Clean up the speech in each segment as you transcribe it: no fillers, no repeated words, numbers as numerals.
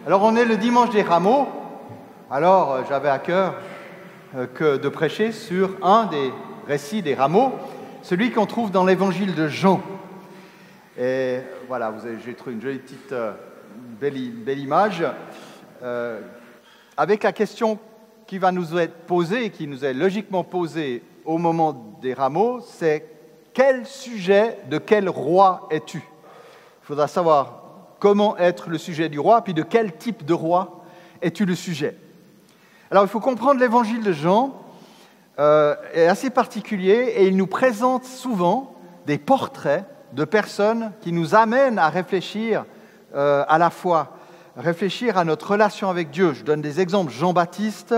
Alors on est le dimanche des Rameaux, alors j'avais à cœur de prêcher sur un des récits des Rameaux, celui qu'on trouve dans l'évangile de Jean. Et voilà, j'ai trouvé une jolie petite belle image, avec la question qui va nous être posée, et qui nous est logiquement posée au moment des Rameaux, c'est quel sujet de quel roi es-tu ? Il faudra savoir comment être le sujet du roi, puis de quel type de roi es-tu le sujet. Alors il faut comprendre l'évangile de Jean, est assez particulier, et il nous présente souvent des portraits de personnes qui nous amènent à réfléchir à la fois, réfléchir à notre relation avec Dieu. Je donne des exemples. Jean-Baptiste,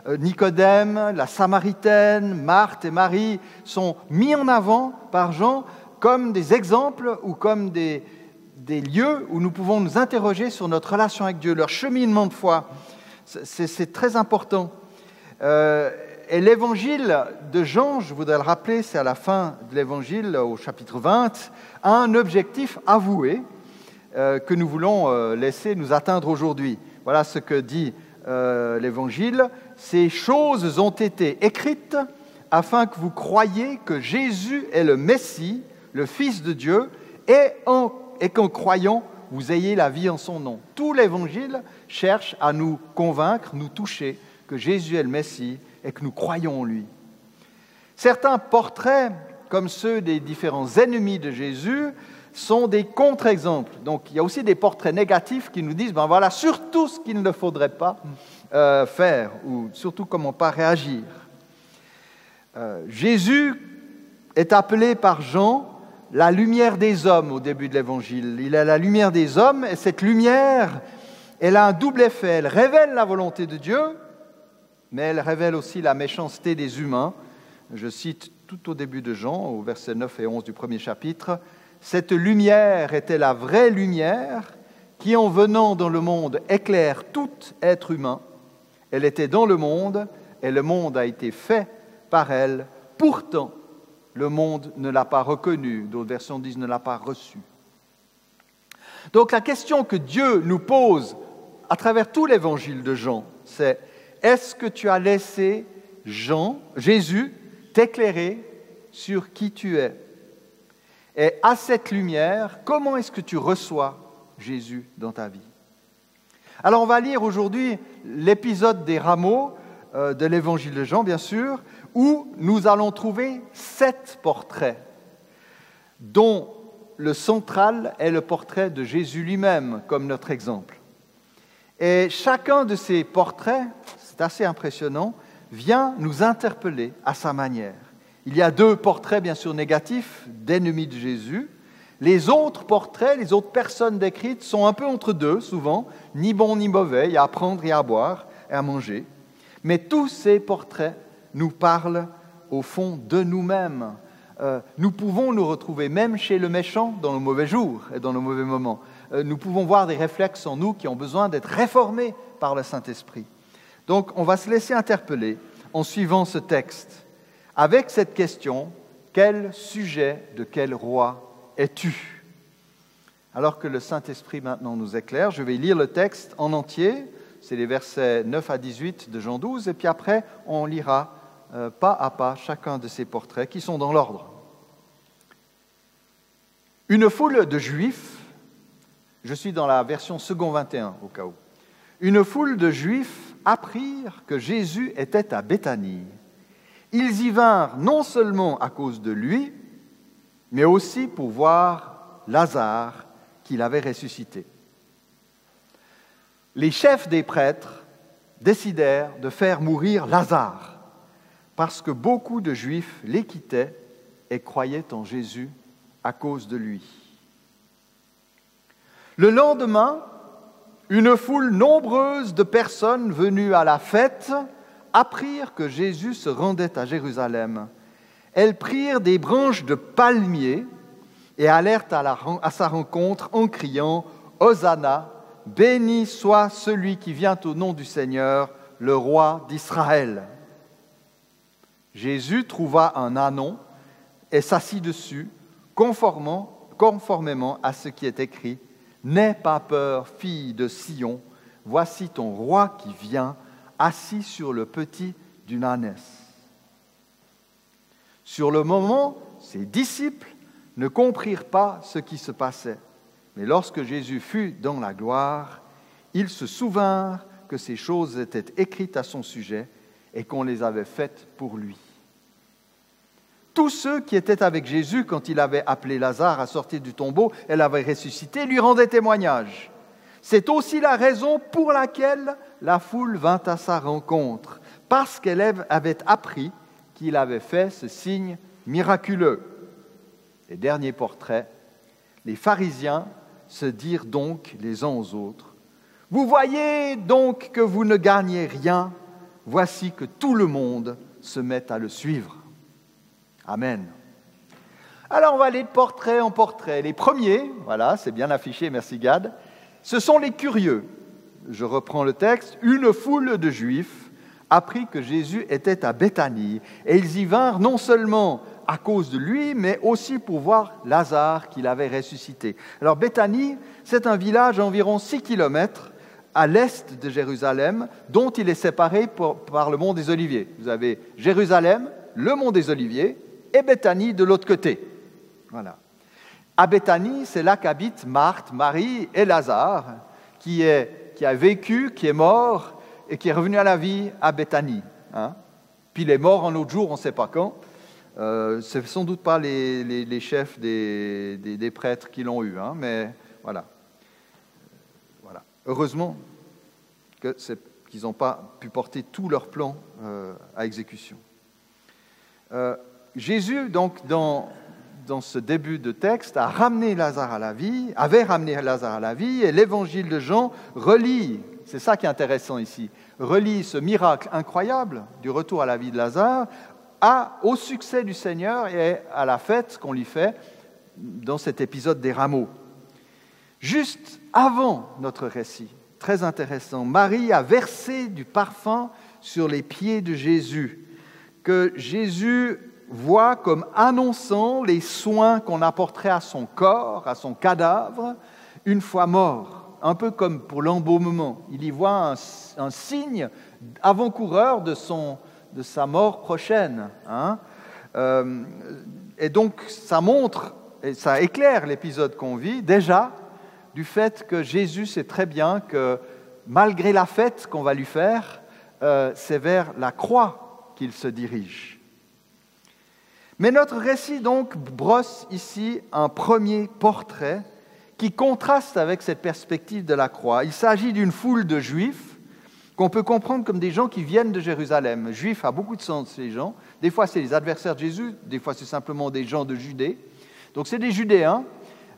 Nicodème, la Samaritaine, Marthe et Marie sont mis en avant par Jean comme des exemples ou comme des lieux où nous pouvons nous interroger sur notre relation avec Dieu, leur cheminement de foi. C'est très important. Et l'évangile de Jean, je voudrais le rappeler, c'est à la fin de l'évangile, au chapitre 20, a un objectif avoué que nous voulons laisser nous atteindre aujourd'hui. Voilà ce que dit l'évangile. Ces choses ont été écrites afin que vous croyiez que Jésus est le Messie, le Fils de Dieu, et qu'en croyant, vous ayez la vie en son nom. Tout l'évangile cherche à nous convaincre, nous toucher, que Jésus est le Messie et que nous croyons en lui. Certains portraits, comme ceux des différents ennemis de Jésus, sont des contre-exemples. Donc, il y a aussi des portraits négatifs qui nous disent, ben voilà, surtout ce qu'il ne faudrait pas faire, ou surtout comment pas réagir. Jésus est appelé par Jean la lumière des hommes au début de l'Évangile. Il est la lumière des hommes, et cette lumière, elle a un double effet. Elle révèle la volonté de Dieu, mais elle révèle aussi la méchanceté des humains. Je cite tout au début de Jean, au versets 9 et 11 du premier chapitre. « Cette lumière était la vraie lumière qui, en venant dans le monde, éclaire tout être humain. Elle était dans le monde, et le monde a été fait par elle. Pourtant, le monde ne l'a pas reconnue. » D'autres versions disent « ne l'a pas reçue ». Donc la question que Dieu nous pose à travers tout l'évangile de Jean, c'est « Est-ce que tu as laissé Jésus, t'éclairer sur qui tu es ? Et à cette lumière, comment est-ce que tu reçois Jésus dans ta vie ?» Alors on va lire aujourd'hui l'épisode des Rameaux de l'évangile de Jean, bien sûr, où nous allons trouver 7 portraits, dont le central est le portrait de Jésus lui-même, comme notre exemple. Et chacun de ces portraits, c'est assez impressionnant, vient nous interpeller à sa manière. Il y a 2 portraits, bien sûr, négatifs, d'ennemis de Jésus. Les autres portraits, les autres personnes décrites sont un peu entre deux, souvent, ni bons ni mauvais, il y a à prendre et à boire et à manger. Mais tous ces portraits nous parlent au fond de nous-mêmes. Nous pouvons nous retrouver même chez le méchant dans nos mauvais jours et dans nos mauvais moments. Nous pouvons voir des réflexes en nous qui ont besoin d'être réformés par le Saint-Esprit. Donc on va se laisser interpeller en suivant ce texte avec cette question, quel sujet de quel roi es-tu ? Alors que le Saint-Esprit maintenant nous éclaire, je vais lire le texte en entier, c'est les versets 9 à 18 de Jean 12, et puis après on lira pas à pas chacun de ces portraits qui sont dans l'ordre. Une foule de Juifs, je suis dans la version second 21 au cas où, une foule de Juifs apprirent que Jésus était à Béthanie. Ils y vinrent non seulement à cause de lui, mais aussi pour voir Lazare qu'il avait ressuscité. Les chefs des prêtres décidèrent de faire mourir Lazare, parce que beaucoup de Juifs les quittaient et croyaient en Jésus à cause de lui. Le lendemain, une foule nombreuse de personnes venues à la fête apprirent que Jésus se rendait à Jérusalem. Elles prirent des branches de palmier et allèrent à sa rencontre en criant « Hosanna, béni soit celui qui vient au nom du Seigneur, le roi d'Israël !» Jésus trouva un ânon et s'assit dessus, conformément à ce qui est écrit « N'aie pas peur, fille de Sion, voici ton roi qui vient, assis sur le petit d'une ânesse. » Sur le moment, ses disciples ne comprirent pas ce qui se passait. Mais lorsque Jésus fut dans la gloire, ils se souvinrent que ces choses étaient écrites à son sujet et qu'on les avait faites pour lui. Tous ceux qui étaient avec Jésus quand il avait appelé Lazare à sortir du tombeau et l'avait ressuscité lui rendaient témoignage. C'est aussi la raison pour laquelle la foule vint à sa rencontre, parce qu'elle avait appris qu'il avait fait ce signe miraculeux. Et dernier portrait, les pharisiens se dirent donc les uns aux autres, « Vous voyez donc que vous ne gagnez rien, voici que tout le monde se met à le suivre. » Amen. Alors on va aller de portrait en portrait. Les premiers, voilà, c'est bien affiché, merci Gad, ce sont les curieux. Je reprends le texte. « Une foule de Juifs apprit que Jésus était à Béthanie, et ils y vinrent non seulement à cause de lui, mais aussi pour voir Lazare qu'il avait ressuscité. » Alors Béthanie, c'est un village à environ 6 kilomètres à l'est de Jérusalem, dont il est séparé par le mont des Oliviers. Vous avez Jérusalem, le mont des Oliviers, et Béthanie de l'autre côté. Voilà. À Béthanie, c'est là qu'habitent Marthe, Marie et Lazare, qui a vécu, qui est mort et qui est revenu à la vie à Béthanie. Hein. Puis il est mort un autre jour, on ne sait pas quand. Ce ne sont sans doute pas les chefs des prêtres qui l'ont eu, hein, mais voilà. Voilà. Heureusement qu'ils n'ont pas pu porter tout leur plan à exécution. Jésus, donc, dans ce début de texte, avait ramené Lazare à la vie, et l'évangile de Jean relie, c'est ça qui est intéressant ici, relie ce miracle incroyable du retour à la vie de Lazare au succès du Seigneur et à la fête qu'on lui fait dans cet épisode des rameaux. Juste avant notre récit, très intéressant, Marie a versé du parfum sur les pieds de Jésus, que Jésus voit comme annonçant les soins qu'on apporterait à son corps, à son cadavre, une fois mort. Un peu comme pour l'embaumement. Il y voit un signe avant-coureur de sa mort prochaine. Hein. Et donc, ça montre, et ça éclaire l'épisode qu'on vit, déjà, du fait que Jésus sait très bien que, malgré la fête qu'on va lui faire, c'est vers la croix qu'il se dirige. Mais notre récit, donc, brosse ici un premier portrait qui contraste avec cette perspective de la croix. Il s'agit d'une foule de Juifs qu'on peut comprendre comme des gens qui viennent de Jérusalem. Juif a beaucoup de sens, ces gens. Des fois, c'est les adversaires de Jésus, des fois, c'est simplement des gens de Judée. Donc, c'est des Judéens.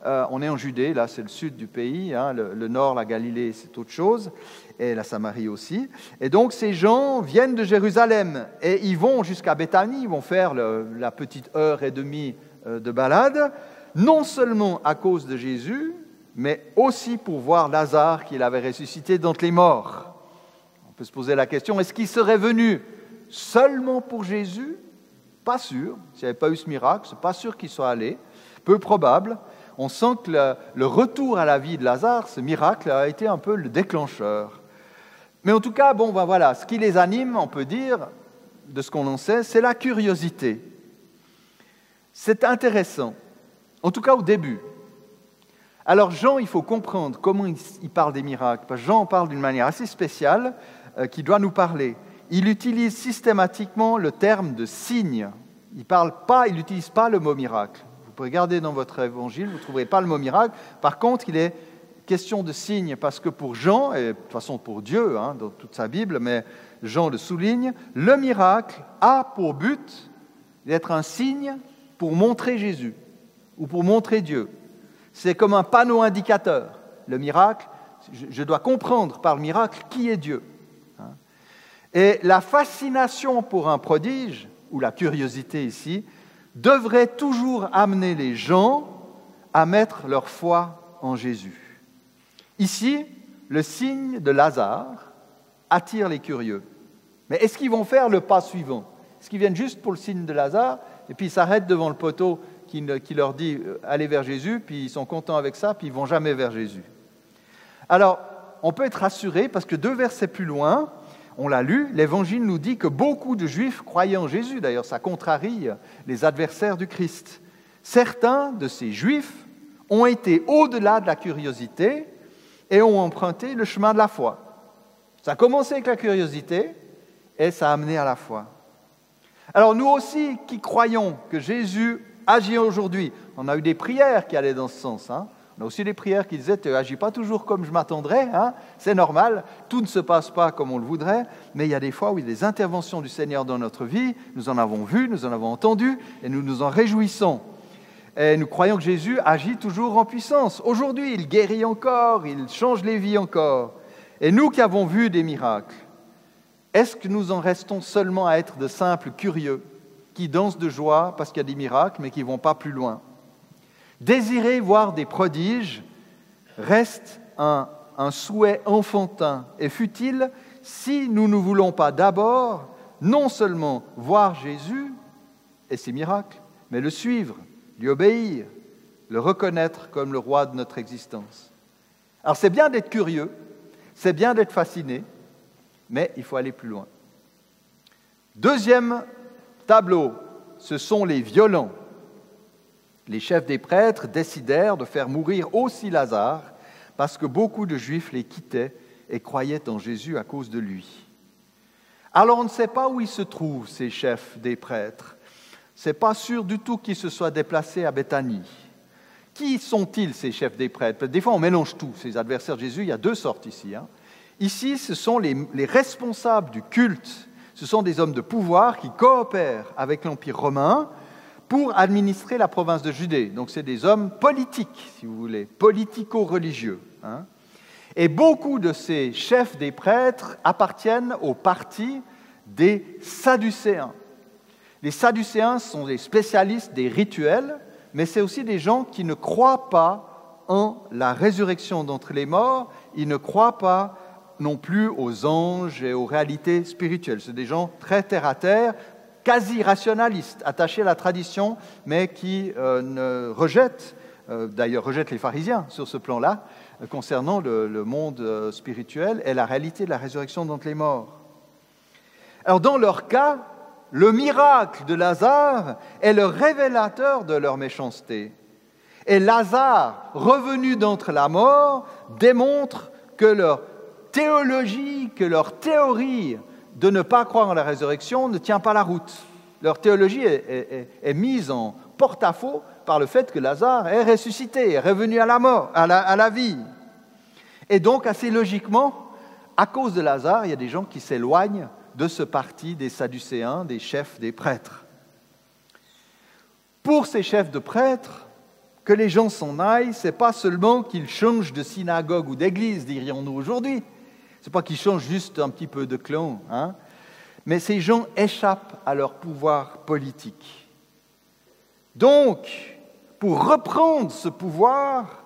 On est en Judée, là, c'est le sud du pays. Hein, le nord, la Galilée, c'est autre chose. Et la Samarie aussi. Et donc, ces gens viennent de Jérusalem et ils vont jusqu'à Béthanie, ils vont faire la petite heure et demie de balade, non seulement à cause de Jésus, mais aussi pour voir Lazare qu'il avait ressuscité d'entre les morts. On peut se poser la question, est-ce qu'il serait venu seulement pour Jésus ? Pas sûr. S'il n'y avait pas eu ce miracle, ce n'est pas sûr qu'il soit allé. Peu probable. On sent que le retour à la vie de Lazare, ce miracle, a été un peu le déclencheur. Mais en tout cas, voilà, ce qui les anime, on peut dire, de ce qu'on en sait, c'est la curiosité. C'est intéressant, en tout cas au début. Alors Jean, il faut comprendre comment il parle des miracles, parce que Jean parle d'une manière assez spéciale qui doit nous parler. Il utilise systématiquement le terme de signe. Il n'utilise pas le mot miracle. Vous pouvez regarder dans votre évangile, vous ne trouverez pas le mot miracle. Par contre, il est question de signe, parce que pour Jean, et de toute façon pour Dieu, hein, dans toute sa Bible, mais Jean le souligne, le miracle a pour but d'être un signe pour montrer Jésus, ou pour montrer Dieu. C'est comme un panneau indicateur. Le miracle, je dois comprendre par le miracle qui est Dieu. Hein. Et la fascination pour un prodige, ou la curiosité ici, devrait toujours amener les gens à mettre leur foi en Jésus. Ici, le signe de Lazare attire les curieux. Mais est-ce qu'ils vont faire le pas suivant ? Est-ce qu'ils viennent juste pour le signe de Lazare et puis ils s'arrêtent devant le poteau qui leur dit « allez vers Jésus », puis ils sont contents avec ça, puis ils ne vont jamais vers Jésus. Alors, on peut être rassuré parce que 2 versets plus loin, on l'a lu, l'Évangile nous dit que beaucoup de Juifs croyaient en Jésus. D'ailleurs, ça contrarie les adversaires du Christ. Certains de ces Juifs ont été au-delà de la curiosité et ont emprunté le chemin de la foi. Ça a commencé avec la curiosité et ça a amené à la foi. Alors nous aussi qui croyons que Jésus agit aujourd'hui, on a eu des prières qui allaient dans ce sens, On a aussi des prières qui disaient « Tu n'agis pas toujours comme je m'attendrais, c'est normal, tout ne se passe pas comme on le voudrait, mais il y a des fois où il y a des interventions du Seigneur dans notre vie, nous en avons vu, nous en avons entendu, et nous nous en réjouissons. Et nous croyons que Jésus agit toujours en puissance. Aujourd'hui, il guérit encore, il change les vies encore. Et nous qui avons vu des miracles, est-ce que nous en restons seulement à être de simples curieux, qui dansent de joie parce qu'il y a des miracles, mais qui ne vont pas plus loin ? Désirer voir des prodiges reste un souhait enfantin et futile si nous ne voulons pas d'abord non seulement voir Jésus et ses miracles, mais le suivre, lui obéir, le reconnaître comme le roi de notre existence. Alors c'est bien d'être curieux, c'est bien d'être fasciné, mais il faut aller plus loin. Deuxième tableau, ce sont les violents. Les chefs des prêtres décidèrent de faire mourir aussi Lazare parce que beaucoup de Juifs les quittaient et croyaient en Jésus à cause de lui. Alors on ne sait pas où ils se trouvent, ces chefs des prêtres. Ce n'est pas sûr du tout qu'ils se soient déplacés à Béthanie. Qui sont-ils, ces chefs des prêtres ? Des fois, on mélange tout. Ces adversaires de Jésus, il y a 2 sortes ici. Ici, ce sont les responsables du culte. Ce sont des hommes de pouvoir qui coopèrent avec l'Empire romain pour administrer la province de Judée. Donc, c'est des hommes politiques, si vous voulez, politico-religieux. Et beaucoup de ces chefs des prêtres appartiennent au parti des Sadducéens. Les Sadducéens sont des spécialistes des rituels, mais c'est aussi des gens qui ne croient pas en la résurrection d'entre les morts, ils ne croient pas non plus aux anges et aux réalités spirituelles. C'est des gens très terre-à-terre, quasi rationalistes, attachés à la tradition, mais qui rejettent les pharisiens sur ce plan-là, concernant le monde spirituel et la réalité de la résurrection d'entre les morts. Alors dans leur cas, le miracle de Lazare est le révélateur de leur méchanceté. Et Lazare, revenu d'entre la mort, démontre que leur théologie, que leur théorie de ne pas croire en la résurrection ne tient pas la route. Leur théologie est mise en porte-à-faux par le fait que Lazare est ressuscité, est revenu à la mort, à la vie. Et donc, assez logiquement, à cause de Lazare, il y a des gens qui s'éloignent de ce parti des Sadducéens, des chefs des prêtres. Pour ces chefs de prêtres, que les gens s'en aillent, ce n'est pas seulement qu'ils changent de synagogue ou d'église, dirions-nous aujourd'hui. Ce n'est pas qu'ils changent juste un petit peu de clan, mais ces gens échappent à leur pouvoir politique. Donc, pour reprendre ce pouvoir,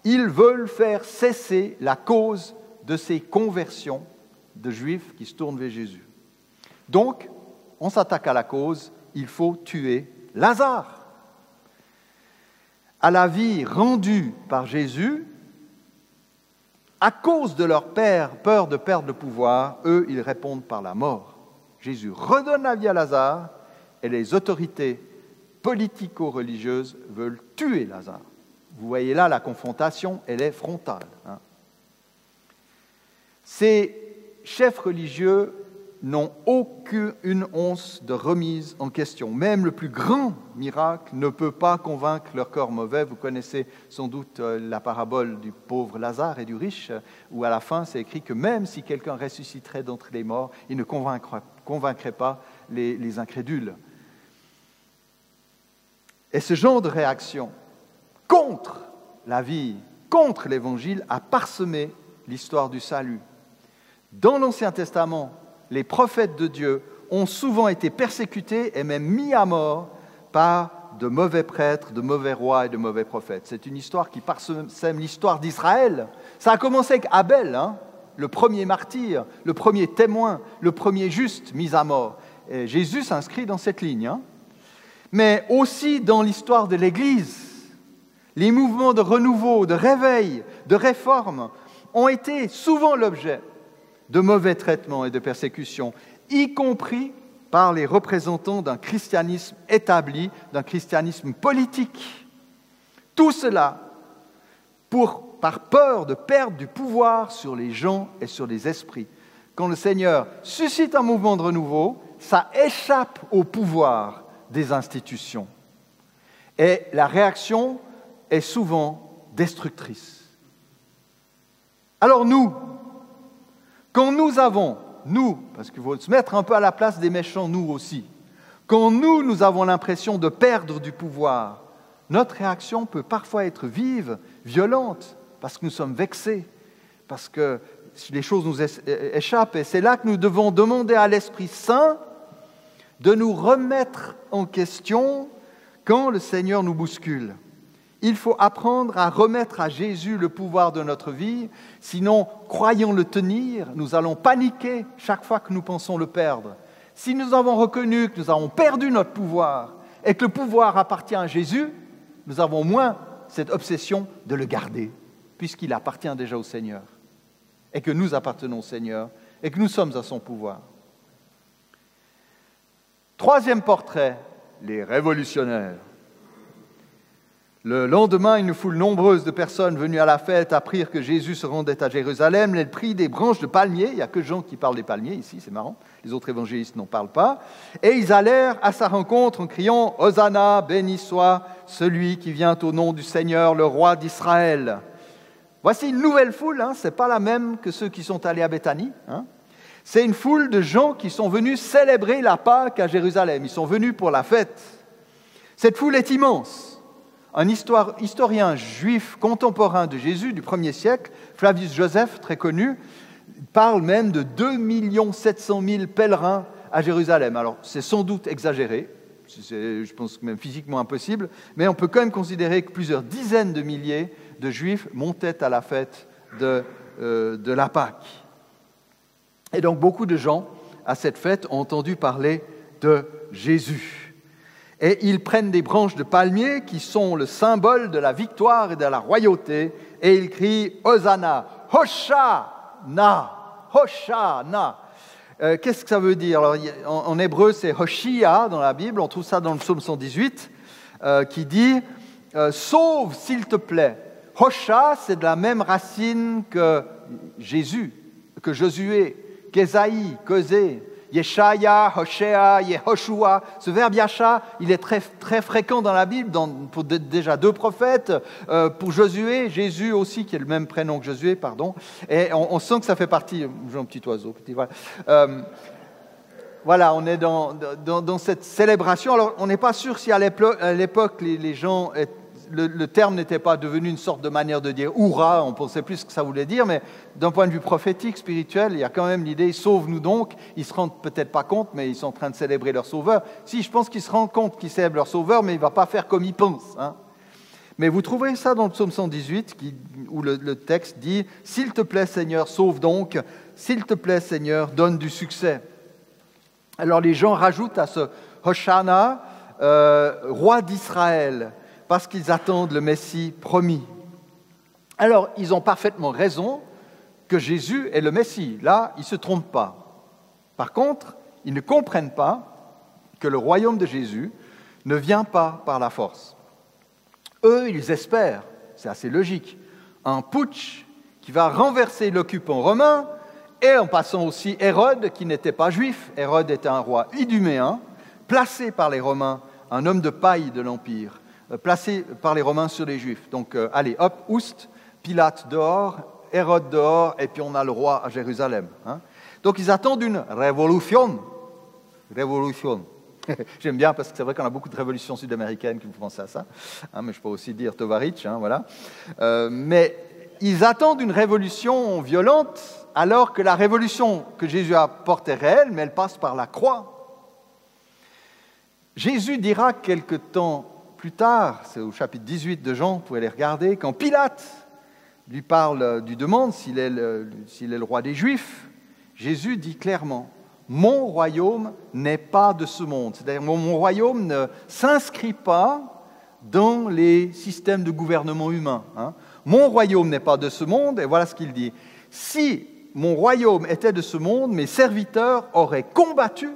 ils veulent faire cesser la cause de ces conversions de Juifs qui se tournent vers Jésus. Donc, on s'attaque à la cause, il faut tuer Lazare. À la vie rendue par Jésus, à cause de leur peur de perdre le pouvoir, eux, ils répondent par la mort. Jésus redonne la vie à Lazare et les autorités politico-religieuses veulent tuer Lazare. Vous voyez là, la confrontation, elle est frontale. Ces chefs religieux n'ont aucune once de remise en question. Même le plus grand miracle ne peut pas convaincre leur cœur mauvais. Vous connaissez sans doute la parabole du pauvre Lazare et du riche, où à la fin c'est écrit que même si quelqu'un ressusciterait d'entre les morts, il ne convaincrait pas les incrédules. Et ce genre de réaction contre la vie, contre l'Évangile, a parsemé l'histoire du salut. Dans l'Ancien Testament, les prophètes de Dieu ont souvent été persécutés et même mis à mort par de mauvais prêtres, de mauvais rois et de mauvais prophètes. C'est une histoire qui parsème l'histoire d'Israël. Ça a commencé avec Abel, le premier martyr, le premier témoin, le premier juste mis à mort. Et Jésus s'inscrit dans cette ligne. Mais aussi dans l'histoire de l'Église, les mouvements de renouveau, de réveil, de réforme ont été souvent l'objet de mauvais traitements et de persécutions, y compris par les représentants d'un christianisme établi, d'un christianisme politique. Tout cela par peur de perdre du pouvoir sur les gens et sur les esprits. Quand le Seigneur suscite un mouvement de renouveau, ça échappe au pouvoir des institutions. Et la réaction est souvent destructrice. Alors quand nous avons, parce qu'il faut se mettre un peu à la place des méchants, nous aussi, quand nous avons l'impression de perdre du pouvoir, notre réaction peut parfois être vive, violente, parce que nous sommes vexés, parce que les choses nous échappent. Et c'est là que nous devons demander à l'Esprit Saint de nous remettre en question quand le Seigneur nous bouscule. Il faut apprendre à remettre à Jésus le pouvoir de notre vie, sinon, croyons le tenir, nous allons paniquer chaque fois que nous pensons le perdre. Si nous avons reconnu que nous avons perdu notre pouvoir et que le pouvoir appartient à Jésus, nous avons moins cette obsession de le garder, puisqu'il appartient déjà au Seigneur, et que nous appartenons au Seigneur, et que nous sommes à son pouvoir. Troisième portrait, les révolutionnaires. Le lendemain, une foule nombreuse de personnes venues à la fête apprirent que Jésus se rendait à Jérusalem. Elles prirent des branches de palmiers. Il n'y a que Jean qui parle des palmiers ici, c'est marrant. Les autres évangélistes n'en parlent pas. Et ils allèrent à sa rencontre en criant « Hosanna, béni soit celui qui vient au nom du Seigneur, le roi d'Israël ». Voici une nouvelle foule, ce n'est pas la même que ceux qui sont allés à Béthanie. C'est une foule de gens qui sont venus célébrer la Pâque à Jérusalem. Ils sont venus pour la fête. Cette foule est immense. Un historien juif contemporain de Jésus du 1er siècle, Flavius Joseph, très connu, parle même de 2 700 000 pèlerins à Jérusalem. Alors, c'est sans doute exagéré, c'est, je pense même physiquement impossible, mais on peut quand même considérer que plusieurs dizaines de milliers de Juifs montaient à la fête de la Pâque. Et donc, beaucoup de gens, à cette fête, ont entendu parler de Jésus. Et ils prennent des branches de palmier qui sont le symbole de la victoire et de la royauté, et ils crient « Hosanna, Hoshana, Hoshana ». Qu'est-ce que ça veut dire? Alors, en hébreu, c'est Hoshia dans la Bible, on trouve ça dans le psaume 118, qui dit « Sauve, s'il te plaît ». Hosha, c'est de la même racine que Jésus, que Josué, qu'Ésaïe, qu'Osée. Yeshaya, Hoshea, Yehoshua. Ce verbe Yasha, il est très, très fréquent dans la Bible, pour déjà 2 prophètes, pour Josué, Jésus aussi, qui est le même prénom que Josué, pardon. Et on sent que ça fait partie, j'ai un petit oiseau, voilà. Voilà, on est dans cette célébration. Alors, on n'est pas sûr si à l'époque, les gens... Le terme n'était pas devenu une sorte de manière de dire « Hourra », on pensait plus ce que ça voulait dire, mais d'un point de vue prophétique, spirituel, il y a quand même l'idée « Sauve-nous donc ». Ils ne se rendent peut-être pas compte, mais ils sont en train de célébrer leur sauveur. Si, je pense qu'ils se rendent compte qu'ils célèbrent leur sauveur, mais il ne va pas faire comme ils pensent. Mais vous trouverez ça dans le psaume 118, où le texte dit « S'il te plaît, Seigneur, sauve donc. S'il te plaît, Seigneur, donne du succès. » Alors les gens rajoutent à ce « Hoshana » roi d'Israël, parce qu'ils attendent le Messie promis. Alors, ils ont parfaitement raison que Jésus est le Messie. Là, ils ne se trompent pas. Par contre, ils ne comprennent pas que le royaume de Jésus ne vient pas par la force. Eux, ils espèrent, c'est assez logique, un putsch qui va renverser l'occupant romain, et en passant aussi Hérode, qui n'était pas juif. Hérode était un roi iduméen, placé par les Romains, un homme de paille de l'Empire, placé par les Romains sur les Juifs. Donc, allez, hop, oust, Pilate dehors, Hérode dehors, et puis on a le roi à Jérusalem. Donc, ils attendent une révolution. Révolution. J'aime bien parce que c'est vrai qu'on a beaucoup de révolutions sud-américaines qui me font penser à ça. Mais je peux aussi dire Tovarich, voilà. Mais ils attendent une révolution violente, alors que la révolution que Jésus apporte est réelle, mais elle passe par la croix. Jésus dira quelque temps plus tard, c'est au chapitre 18 de Jean, vous pouvez les regarder, quand Pilate lui demande s'il est le roi des Juifs, Jésus dit clairement « Mon royaume n'est pas de ce monde ». C'est-à-dire mon royaume ne s'inscrit pas dans les systèmes de gouvernement humain. mon royaume n'est pas de ce monde, et voilà ce qu'il dit. Si mon royaume était de ce monde, mes serviteurs auraient combattu,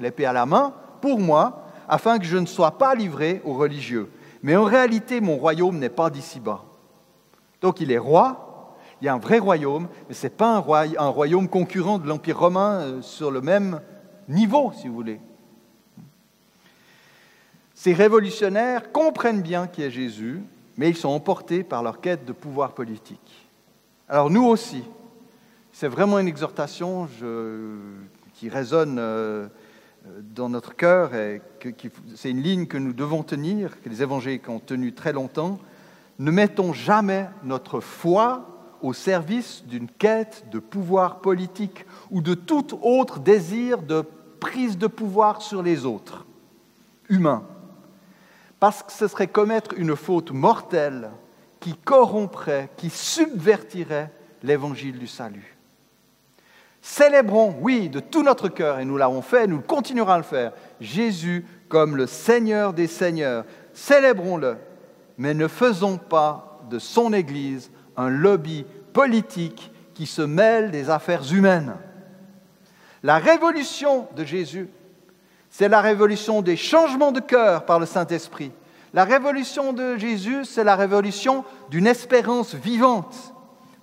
l'épée à la main, pour moi, afin que je ne sois pas livré aux religieux. Mais en réalité, mon royaume n'est pas d'ici-bas. Donc il est roi, il y a un vrai royaume, mais ce n'est pas un royaume concurrent de l'Empire romain sur le même niveau, si vous voulez. Ces révolutionnaires comprennent bien qui est Jésus, mais ils sont emportés par leur quête de pouvoir politique. Alors nous aussi, c'est vraiment une exhortation qui résonne dans notre cœur, et c'est une ligne que nous devons tenir, que les évangéliques ont tenu très longtemps. Ne mettons jamais notre foi au service d'une quête de pouvoir politique ou de tout autre désir de prise de pouvoir sur les autres, humains. Parce que ce serait commettre une faute mortelle qui corromprait, qui subvertirait l'évangile du salut. Célébrons, oui, de tout notre cœur, et nous l'avons fait, nous continuerons à le faire, Jésus comme le Seigneur des Seigneurs. Célébrons-le, mais ne faisons pas de son Église un lobby politique qui se mêle des affaires humaines. La révolution de Jésus, c'est la révolution des changements de cœur par le Saint-Esprit. La révolution de Jésus, c'est la révolution d'une espérance vivante,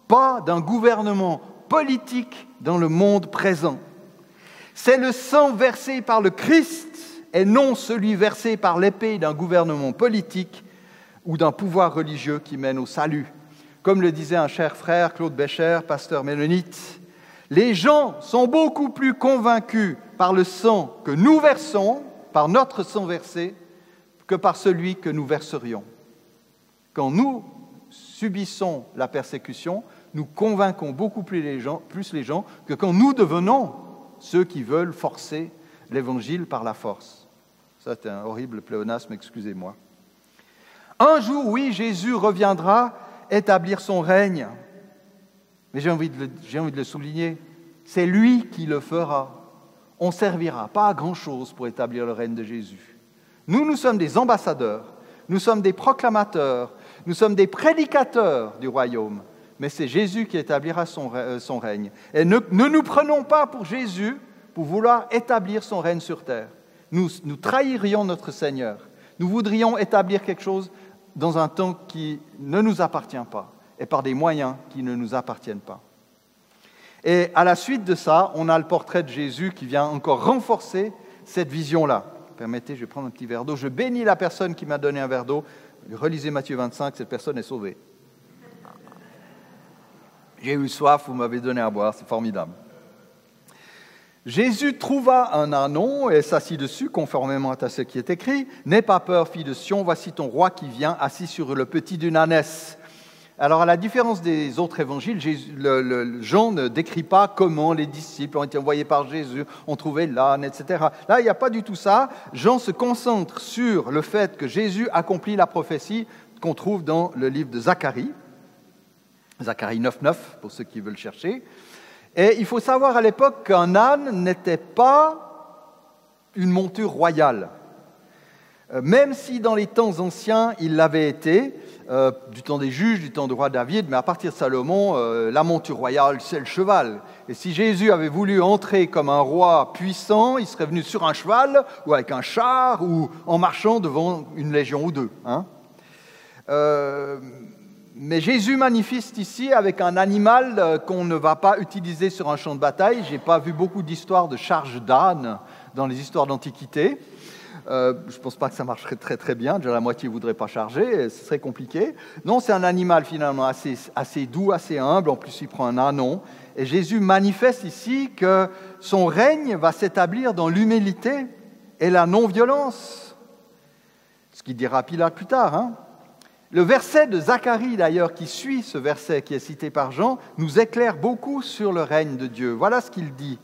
pas d'un gouvernement politique dans le monde présent. C'est le sang versé par le Christ et non celui versé par l'épée d'un gouvernement politique ou d'un pouvoir religieux qui mène au salut. Comme le disait un cher frère, Claude Bécher, pasteur mennonite, les gens sont beaucoup plus convaincus par le sang que nous versons, par notre sang versé, que par celui que nous verserions. Quand nous subissons la persécution, nous convainquons beaucoup plus les gens que quand nous devenons ceux qui veulent forcer l'évangile par la force. Ça, c'est un horrible pléonasme, excusez-moi. Un jour, oui, Jésus reviendra établir son règne. Mais j'ai envie de le souligner, c'est lui qui le fera. On ne servira pas à grand-chose pour établir le règne de Jésus. Nous sommes des ambassadeurs, nous sommes des proclamateurs, nous sommes des prédicateurs du royaume. Mais c'est Jésus qui établira son règne. Et ne nous prenons pas pour Jésus pour vouloir établir son règne sur terre. Nous trahirions notre Seigneur. Nous voudrions établir quelque chose dans un temps qui ne nous appartient pas et par des moyens qui ne nous appartiennent pas. Et à la suite de ça, on a le portrait de Jésus qui vient encore renforcer cette vision-là. Permettez, je vais prendre un petit verre d'eau. Je bénis la personne qui m'a donné un verre d'eau. Relisez Matthieu 25, cette personne est sauvée. J'ai eu soif, vous m'avez donné à boire, c'est formidable. Jésus trouva un ânon et s'assit dessus, conformément à ce qui est écrit. « N'aie pas peur, fille de Sion, voici ton roi qui vient, assis sur le petit d'une ânesse. » Alors, à la différence des autres évangiles, Jean ne décrit pas comment les disciples ont été envoyés par Jésus, ont trouvé l'âne, etc. Là, il n'y a pas du tout ça. Jean se concentre sur le fait que Jésus accomplit la prophétie qu'on trouve dans le livre de Zacharie. Zacharie 9,9, pour ceux qui veulent chercher. Et il faut savoir à l'époque qu'un âne n'était pas une monture royale. Même si dans les temps anciens, il l'avait été, du temps des juges, du temps du roi David, mais à partir de Salomon, la monture royale, c'est le cheval. Et si Jésus avait voulu entrer comme un roi puissant, il serait venu sur un cheval, ou avec un char, ou en marchant devant une légion ou deux. Mais Jésus manifeste ici avec un animal qu'on ne va pas utiliser sur un champ de bataille. Je n'ai pas vu beaucoup d'histoires de charges d'âne dans les histoires d'Antiquité. Je ne pense pas que ça marcherait très très bien. Déjà la moitié ne voudrait pas charger, ce serait compliqué. Non, c'est un animal finalement assez doux, assez humble. En plus, il prend un ânon. Et Jésus manifeste ici que son règne va s'établir dans l'humilité et la non-violence. Ce qu'il dira Pilate plus tard, Le verset de Zacharie, d'ailleurs, qui suit ce verset qui est cité par Jean, nous éclaire beaucoup sur le règne de Dieu. Voilà ce qu'il dit.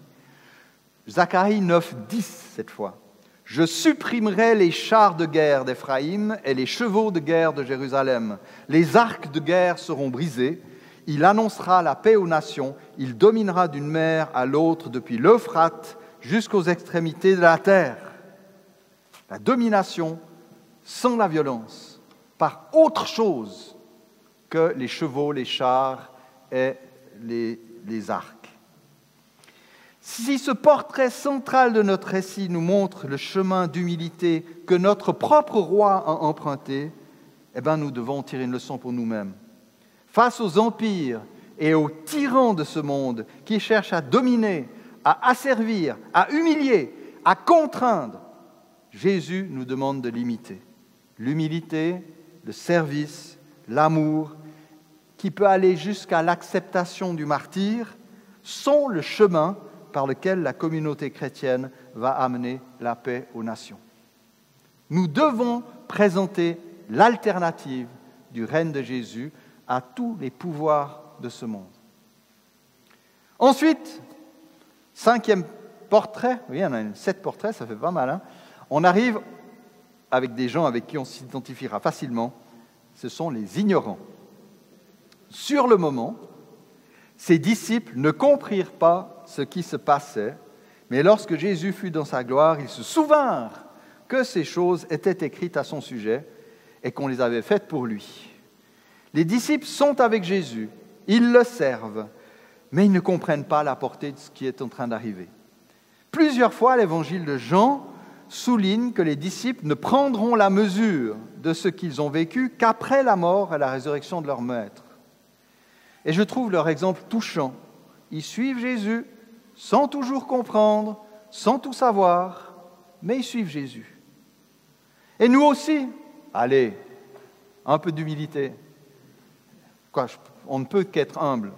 Zacharie 9, 10, cette fois. « Je supprimerai les chars de guerre d'Éphraïm et les chevaux de guerre de Jérusalem. Les arcs de guerre seront brisés. Il annoncera la paix aux nations. Il dominera d'une mer à l'autre depuis l'Euphrate jusqu'aux extrémités de la terre. » La domination sans la violence, par autre chose que les chevaux, les chars et les arcs. Si ce portrait central de notre récit nous montre le chemin d'humilité que notre propre roi a emprunté, eh bien, nous devons tirer une leçon pour nous-mêmes. Face aux empires et aux tyrans de ce monde qui cherchent à dominer, à asservir, à humilier, à contraindre, Jésus nous demande de l'imiter. L'humilité, le service, l'amour, qui peut aller jusqu'à l'acceptation du martyre, sont le chemin par lequel la communauté chrétienne va amener la paix aux nations. Nous devons présenter l'alternative du règne de Jésus à tous les pouvoirs de ce monde. Ensuite, 5e portrait, oui, il y en a 7 portraits, ça fait pas mal, hein. On arrive avec des gens avec qui on s'identifiera facilement, ce sont les ignorants. Sur le moment, ses disciples ne comprirent pas ce qui se passait, mais lorsque Jésus fut dans sa gloire, ils se souvinrent que ces choses étaient écrites à son sujet et qu'on les avait faites pour lui. Les disciples sont avec Jésus, ils le servent, mais ils ne comprennent pas la portée de ce qui est en train d'arriver. Plusieurs fois, l'évangile de Jean souligne que les disciples ne prendront la mesure de ce qu'ils ont vécu qu'après la mort et la résurrection de leur maître. Et je trouve leur exemple touchant. Ils suivent Jésus sans toujours comprendre, sans tout savoir, mais ils suivent Jésus. Et nous aussi, allez, un peu d'humilité. On ne peut qu'être humble.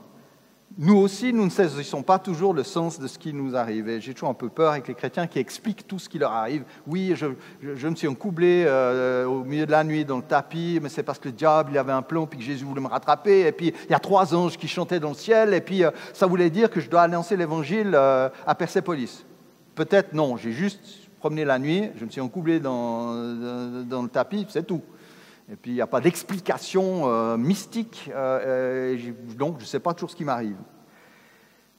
Nous aussi, nous ne saisissons pas toujours le sens de ce qui nous arrive. Et j'ai toujours un peu peur avec les chrétiens qui expliquent tout ce qui leur arrive. Oui, je me suis encoublé au milieu de la nuit dans le tapis, mais c'est parce que le diable il avait un plan, puis que Jésus voulait me rattraper. Et puis, il y a 3 anges qui chantaient dans le ciel, et puis ça voulait dire que je dois annoncer l'évangile à Persépolis. Peut-être non, j'ai juste promené la nuit, je me suis encoublé dans le tapis, c'est tout. Et puis, il n'y a pas d'explication mystique, donc je ne sais pas toujours ce qui m'arrive.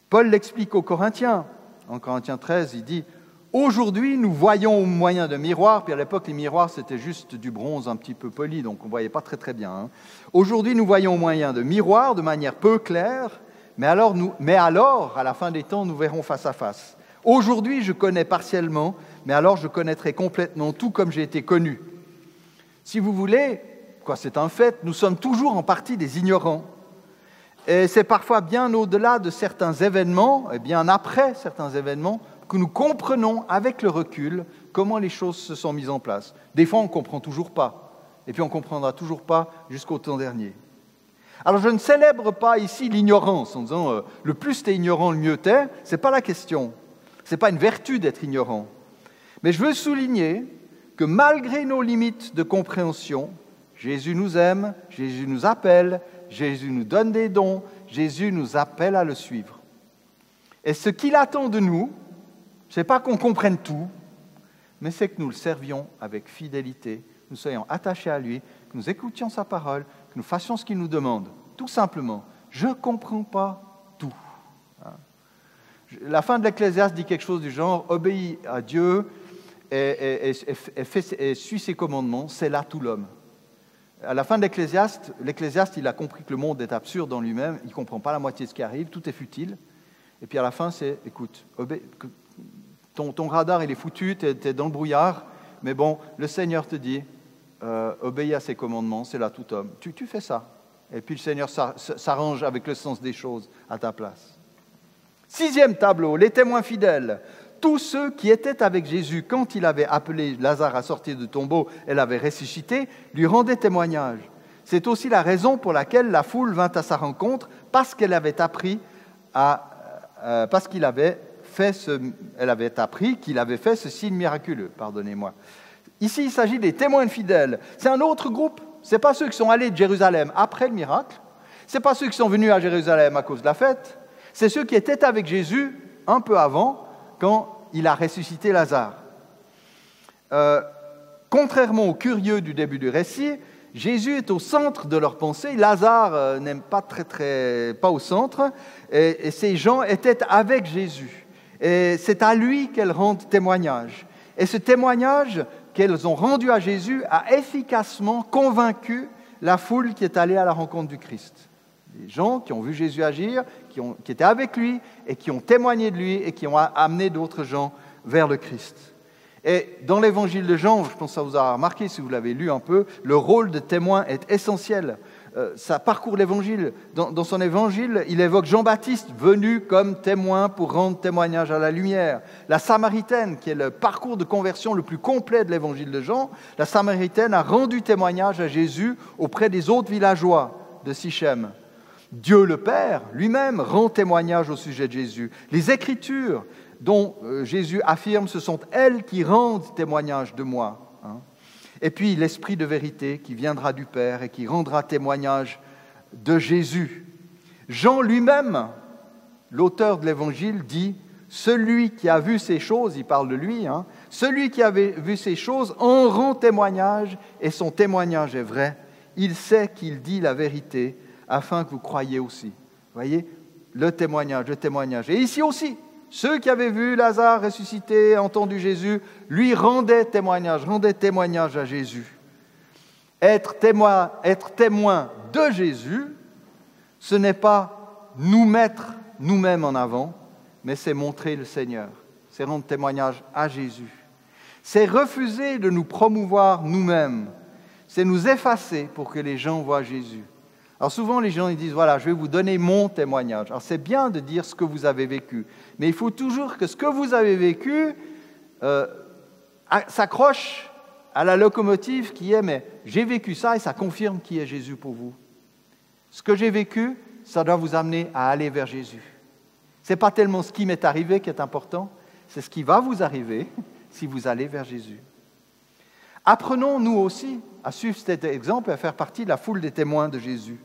Paul l'explique aux Corinthiens. En Corinthiens 13, il dit « Aujourd'hui, nous voyons au moyen de miroirs », puis à l'époque, les miroirs, c'était juste du bronze un petit peu poli, donc on ne voyait pas très très bien. Hein. « Aujourd'hui, nous voyons au moyen de miroirs, de manière peu claire, mais alors, à la fin des temps, nous verrons face à face. Aujourd'hui, je connais partiellement, mais alors je connaîtrai complètement tout comme j'ai été connu. » Si vous voulez, c'est un fait, nous sommes toujours en partie des ignorants. Et c'est parfois bien au-delà de certains événements, et bien après certains événements, que nous comprenons avec le recul comment les choses se sont mises en place. Des fois, on ne comprend toujours pas, et puis on ne comprendra toujours pas jusqu'au temps dernier. Alors, je ne célèbre pas ici l'ignorance en disant le plus t'es ignorant, le mieux t'es. Ce n'est pas la question. Ce n'est pas une vertu d'être ignorant. Mais je veux souligner que malgré nos limites de compréhension, Jésus nous aime, Jésus nous appelle, Jésus nous donne des dons, Jésus nous appelle à le suivre. Et ce qu'il attend de nous, ce n'est pas qu'on comprenne tout, mais c'est que nous le servions avec fidélité, que nous soyons attachés à lui, que nous écoutions sa parole, que nous fassions ce qu'il nous demande. Tout simplement, je ne comprends pas tout. La fin de l'Ecclésiaste dit quelque chose du genre « Obéis à Dieu » et suit ses commandements, c'est là tout l'homme. À la fin de l'Ecclésiaste, il a compris que le monde est absurde en lui-même, il ne comprend pas la moitié de ce qui arrive, tout est futile. Et puis à la fin, c'est, écoute, ton radar il est foutu, tu es dans le brouillard, mais bon, le Seigneur te dit, obéis à ses commandements, c'est là tout homme. Tu fais ça. Et puis le Seigneur s'arrange avec le sens des choses à ta place. 6e tableau, les témoins fidèles. Tous ceux qui étaient avec Jésus quand il avait appelé Lazare à sortir du tombeau et l'avait ressuscité, lui rendaient témoignage. C'est aussi la raison pour laquelle la foule vint à sa rencontre, parce qu'elle avait appris qu'il avait fait ce signe miraculeux. Pardonnez-moi. Ici, il s'agit des témoins fidèles. C'est un autre groupe. Ce n'est pas ceux qui sont allés de Jérusalem après le miracle. Ce n'est pas ceux qui sont venus à Jérusalem à cause de la fête. C'est ceux qui étaient avec Jésus un peu avant, quand il a ressuscité Lazare. Contrairement aux curieux du début du récit, Jésus est au centre de leur pensée. Lazare n'est pas au centre, et ces gens étaient avec Jésus. Et c'est à lui qu'elles rendent témoignage. Et ce témoignage qu'elles ont rendu à Jésus a efficacement convaincu la foule qui est allée à la rencontre du Christ. Des gens qui ont vu Jésus agir, qui étaient avec lui et qui ont témoigné de lui et qui ont amené d'autres gens vers le Christ. Et dans l'évangile de Jean, je pense que ça vous a remarqué si vous l'avez lu un peu, le rôle de témoin est essentiel. Ça parcourt l'évangile. Dans son évangile, il évoque Jean-Baptiste venu comme témoin pour rendre témoignage à la lumière. La Samaritaine, qui est le parcours de conversion le plus complet de l'évangile de Jean, la Samaritaine a rendu témoignage à Jésus auprès des autres villageois de Sichem. Dieu le Père lui-même rend témoignage au sujet de Jésus. Les Écritures dont Jésus affirme, ce sont elles qui rendent témoignage de moi. Et puis l'Esprit de vérité qui viendra du Père et qui rendra témoignage de Jésus. Jean lui-même, l'auteur de l'Évangile, dit « Celui qui a vu ces choses », il parle de lui, celui qui avait vu ces choses en rend témoignage et son témoignage est vrai. Il sait qu'il dit la vérité afin que vous croyiez aussi. Vous voyez, le témoignage. Et ici aussi, ceux qui avaient vu Lazare ressuscité, entendu Jésus, lui rendaient témoignage à Jésus. Être témoin de Jésus, ce n'est pas nous mettre nous-mêmes en avant, mais c'est montrer le Seigneur, c'est rendre témoignage à Jésus. C'est refuser de nous promouvoir nous-mêmes, c'est nous effacer pour que les gens voient Jésus. Alors souvent, les gens ils disent, voilà, je vais vous donner mon témoignage. Alors c'est bien de dire ce que vous avez vécu, mais il faut toujours que ce que vous avez vécu s'accroche à la locomotive qui est, mais j'ai vécu ça et ça confirme qui est Jésus pour vous. Ce que j'ai vécu, ça doit vous amener à aller vers Jésus. Ce n'est pas tellement ce qui m'est arrivé qui est important, c'est ce qui va vous arriver si vous allez vers Jésus. Apprenons, nous aussi, à suivre cet exemple et à faire partie de la foule des témoins de Jésus.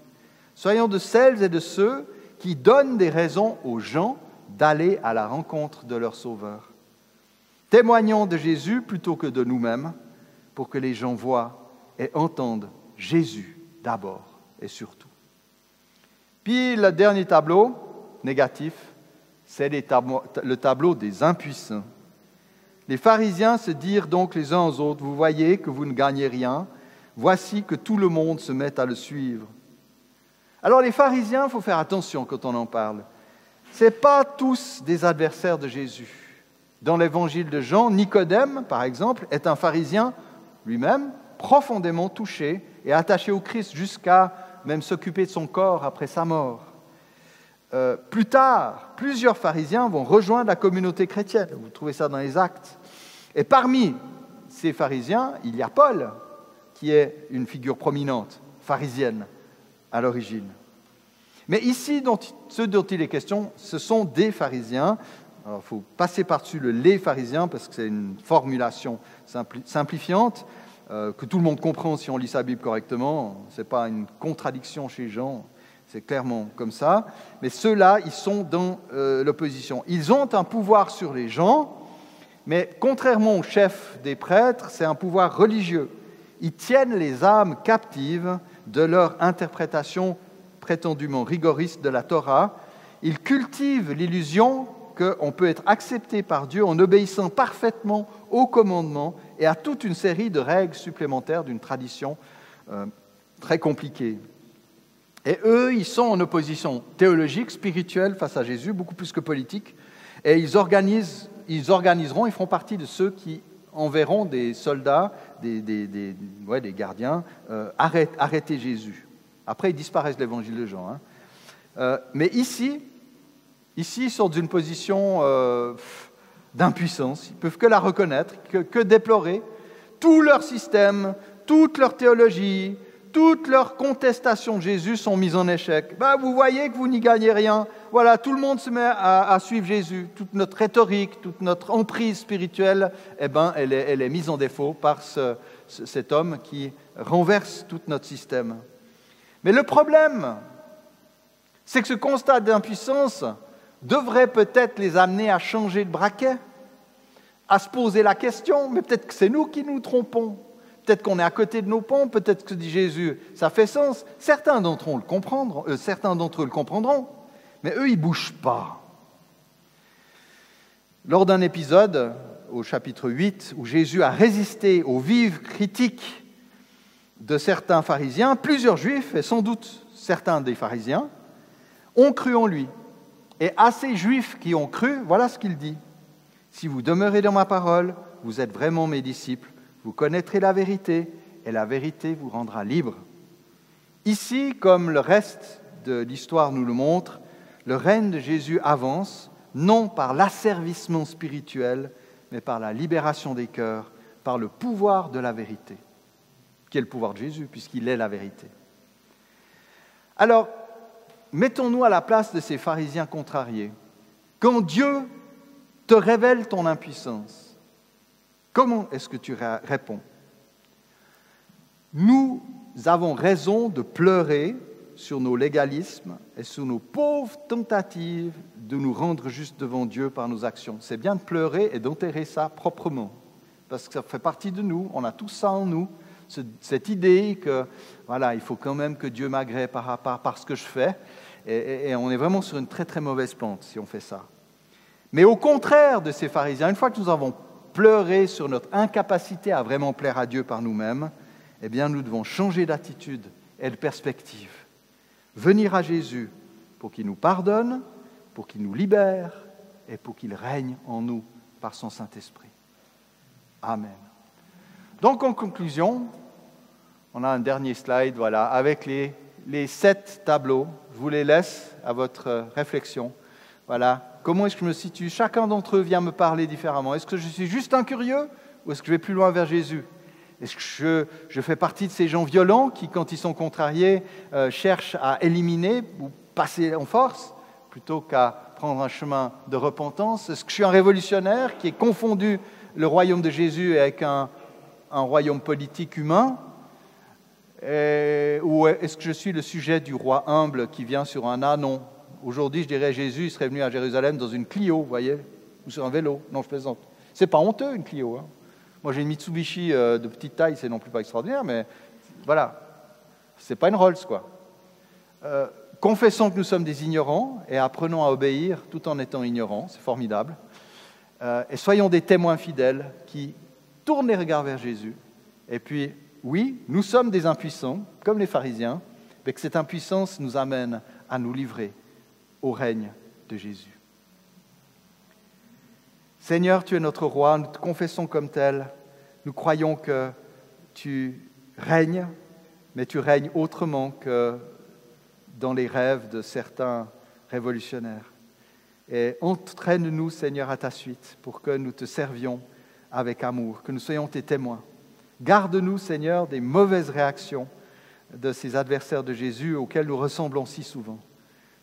Soyons de celles et de ceux qui donnent des raisons aux gens d'aller à la rencontre de leur Sauveur. Témoignons de Jésus plutôt que de nous-mêmes pour que les gens voient et entendent Jésus d'abord et surtout. Puis le dernier tableau, négatif, c'est le tableau des impuissants. Les pharisiens se dirent donc les uns aux autres, « Vous voyez que vous ne gagnez rien, voici que tout le monde se met à le suivre. » Alors les pharisiens, il faut faire attention quand on en parle. Ce n'est pas tous des adversaires de Jésus. Dans l'évangile de Jean, Nicodème, par exemple, est un pharisien lui-même, profondément touché et attaché au Christ jusqu'à même s'occuper de son corps après sa mort. Plus tard, plusieurs pharisiens vont rejoindre la communauté chrétienne. Vous trouvez ça dans les Actes. Et parmi ces pharisiens, il y a Paul, qui est une figure prominente, pharisienne, à l'origine. Mais ici, ceux dont il est question, ce sont des pharisiens. Alors, il faut passer par-dessus le « les pharisiens » parce que c'est une formulation simplifiante que tout le monde comprend si on lit sa Bible correctement. Ce n'est pas une contradiction chez Jean, c'est clairement comme ça. Mais ceux-là, ils sont dans l'opposition. Ils ont un pouvoir sur les gens, mais contrairement au chef des prêtres, c'est un pouvoir religieux. Ils tiennent les âmes captives de leur interprétation prétendument rigoriste de la Torah. Ils cultivent l'illusion qu'on peut être accepté par Dieu en obéissant parfaitement aux commandements et à toute une série de règles supplémentaires d'une tradition très compliquée. Et eux, ils sont en opposition théologique, spirituelle face à Jésus, beaucoup plus que politique, et ils feront partie de ceux qui enverront des soldats, des gardiens, arrêter Jésus. Après, ils disparaissent de l'évangile de Jean. Mais ici, ils sont d'une position d'impuissance. Ils ne peuvent que la reconnaître, que déplorer. Tout leur système, toute leur théologie, toutes leurs contestations de Jésus sont mises en échec. Vous voyez que vous n'y gagnez rien. Voilà, tout le monde se met à suivre Jésus. Toute notre rhétorique, toute notre emprise spirituelle, elle est mise en défaut par cet homme qui renverse tout notre système. Mais le problème, c'est que ce constat d'impuissance devrait peut-être les amener à changer de braquet, à se poser la question, mais peut-être que c'est nous qui nous trompons. Peut-être qu'on est à côté de nos pompes, peut-être que dit Jésus, ça fait sens. Certains d'entre eux le comprendront, mais eux, ils ne bougent pas. Lors d'un épisode, au chapitre 8, où Jésus a résisté aux vives critiques de certains pharisiens, plusieurs juifs, et sans doute certains des pharisiens, ont cru en lui. Et à ces juifs qui ont cru, voilà ce qu'il dit. « Si vous demeurez dans ma parole, vous êtes vraiment mes disciples, vous connaîtrez la vérité, et la vérité vous rendra libre. » Ici, comme le reste de l'histoire nous le montre, le règne de Jésus avance, non par l'asservissement spirituel, mais par la libération des cœurs, par le pouvoir de la vérité, qui est le pouvoir de Jésus, puisqu'il est la vérité. Alors, mettons-nous à la place de ces pharisiens contrariés. Quand Dieu te révèle ton impuissance, comment est-ce que tu réponds? Nous avons raison de pleurer sur nos légalismes et sur nos pauvres tentatives de nous rendre justes devant Dieu par nos actions. C'est bien de pleurer et d'enterrer ça proprement, parce que ça fait partie de nous, on a tout ça en nous, cette idée que voilà, il faut quand même que Dieu m'agrée par ce que je fais, et on est vraiment sur une très très mauvaise pente si on fait ça. Mais au contraire de ces pharisiens, une fois que nous avons pleuré sur notre incapacité à vraiment plaire à Dieu par nous-mêmes, eh bien nous devons changer d'attitude et de perspective. Venir à Jésus pour qu'il nous pardonne, pour qu'il nous libère et pour qu'il règne en nous par son Saint-Esprit. Amen. Donc en conclusion, on a un dernier slide, voilà, avec les 7 tableaux. Je vous les laisse à votre réflexion. Voilà, comment est-ce que je me situe? Chacun d'entre eux vient me parler différemment. Est-ce que je suis juste un curieux ou est-ce que je vais plus loin vers Jésus? Est-ce que je fais partie de ces gens violents qui, quand ils sont contrariés, cherchent à éliminer ou passer en force plutôt qu'à prendre un chemin de repentance? Est-ce que je suis un révolutionnaire qui ait confondu le royaume de Jésus avec un royaume politique humain? Ou est-ce que je suis le sujet du roi humble qui vient sur un ânon? Aujourd'hui, je dirais Jésus serait venu à Jérusalem dans une Clio, vous voyez, ou sur un vélo. Non, je plaisante. C'est pas honteux, une Clio, hein. Moi, j'ai une Mitsubishi de petite taille, c'est non plus pas extraordinaire, mais voilà, c'est pas une Rolls, quoi. Confessons que nous sommes des ignorants et apprenons à obéir tout en étant ignorants, c'est formidable. Et soyons des témoins fidèles qui tournent les regards vers Jésus. Et puis, oui, nous sommes des impuissants, comme les pharisiens, mais que cette impuissance nous amène à nous livrer au règne de Jésus. Seigneur, tu es notre roi, nous te confessons comme tel. Nous croyons que tu règnes, mais tu règnes autrement que dans les rêves de certains révolutionnaires. Et entraîne-nous, Seigneur, à ta suite, pour que nous te servions avec amour, que nous soyons tes témoins. Garde-nous, Seigneur, des mauvaises réactions de ces adversaires de Jésus auxquels nous ressemblons si souvent.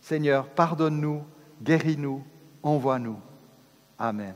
Seigneur, pardonne-nous, guéris-nous, envoie-nous. Amen.